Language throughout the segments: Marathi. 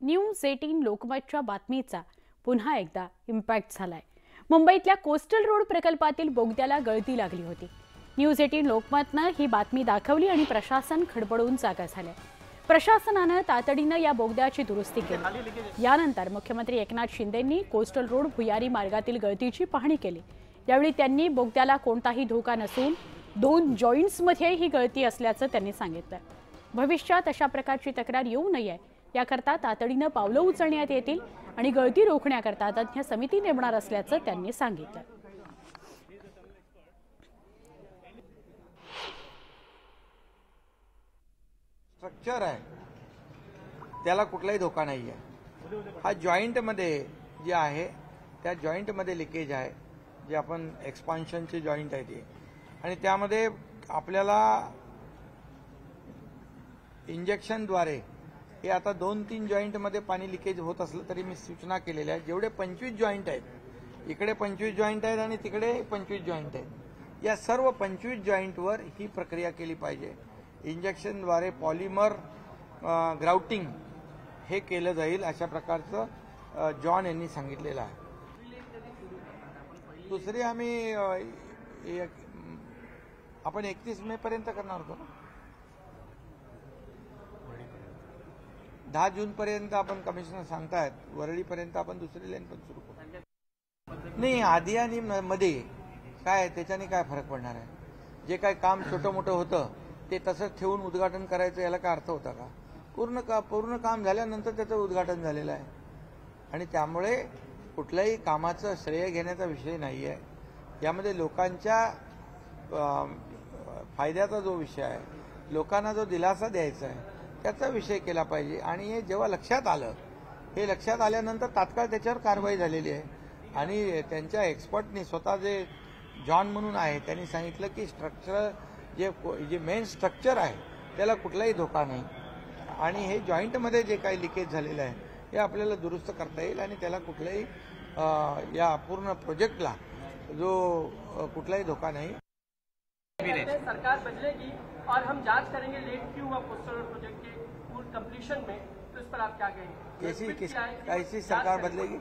न्यूज 18 लोकमतच्या बातमीचा पुन्हा एकदा इम्पॅक्ट झालाय। मुंबईतल्या कोस्टल रोड प्रकल्पातील बोगद्याला गळती लागली होती। न्यूज 18 लोकमतने ही बातमी दाखवली आणि प्रशासन खडबडून जागा झाले। प्रशासनाने तातडीने या बोगद्याची दुरुस्ती केली। यानंतर मुख्यमंत्री एकनाथ शिंदेंनी कोस्टल रोड भुयारी मार्गातील गळतीची पाहणी केली। यावेळी त्यांनी बोगद्याला कोणताही धोका नसून 2 जॉइंट्समध्ये ही गळती असल्याचं त्यांनी सांगितलं। भविष्यात अशा प्रकारची तक्रार येऊ नये याकरता तातडीने पावलं उचलण्यात येतील आणि गळती रोखण्याकरता तज्ञ समिती नेमणार असल्याचं त्यांनी सांगितलं। स्ट्रक्चर आहे त्याला कुठलाही धोका नाही आहे। हा जॉइंट मध्ये जे आहे त्या जॉइंट मध्ये लिकेज आहे, जे आपण एक्सपान्शनचे जॉइंट आहे ते, आणि त्यामध्ये आपल्याला इंजेक्शनद्वारे हे आता 2-3 जॉइंटमध्ये पाणी लिकेज होत असलं तरी मी सूचना केलेल्या आहे। जेवढे 25 जॉइंट आहेत, इकडे 25 जॉइंट आहेत आणि तिकडे 25 जॉइंट आहेत, या सर्व 25 जॉइंटवर ही प्रक्रिया केली पाहिजे। इंजेक्शनद्वारे पॉलिमर ग्राउटिंग हे केलं जाईल अशा प्रकारचं जॉन यांनी सांगितलेलं आहे। दुसरी आम्ही आपण 31 मे पर्यंत करणार होतो ना, 10 जून पर्यंत आपण कमिशनर सांगतायत, वरळीपर्यंत आपण दुसरी लाईन पण सुरू करू। नाही, आधी आणि मध्ये काय त्याच्याने काय फरक पडणार आहे? जे काय काम छोटं मोठं होतं ते तसंच ठेवून उद्घाटन करायचं, याला काय अर्थ होता का? पूर्ण काम झाल्यानंतर त्याचं उद्घाटन झालेलं आहे आणि त्यामुळे कुठल्याही कामाचं श्रेय घेण्याचा विषय नाही आहे। यामध्ये लोकांच्या फायद्याचा जो विषय आहे, लोकांना जो दिलासा द्यायचा आहे त्याचा विषय केला पाहिजे। आणि हे जेव्हा लक्षात आलं, हे लक्षात आल्यानंतर तात्काळ त्याच्यावर कारवाई झालेली आहे आणि त्यांच्या एक्सपर्टनी स्वतः जे जॉन म्हणून आहे त्यांनी सांगितलं की स्ट्रक्चर जे मेन स्ट्रक्चर आहे त्याला कुठलाही धोका नाही आणि हे जॉईंटमध्ये जे काही लिकेज झालेलं आहे हे आपल्याला दुरुस्त करता येईल आणि त्याला कुठल्याही या पूर्ण प्रोजेक्टला जो कुठलाही धोका नहीं। सरकार बदलेगी और हम जांच करेंगे लेट क्यों हुआ कोस्टल प्रोजेक्ट के पूर्ण कंप्लीशन में, तो इस पर आप क्या कहेंगे? कैसी सरकार बदलेगी?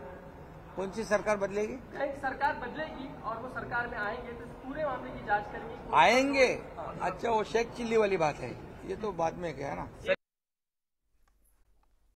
कौन सी सरकार बदलेगी? सरकार बदलेगी और वो सरकार में आएंगे तो पूरे मामले की जांच करेंगे। आएंगे? अच्छा, वो शेख चिल्ली वाली बात है, ये तो बाद में क्या है ना।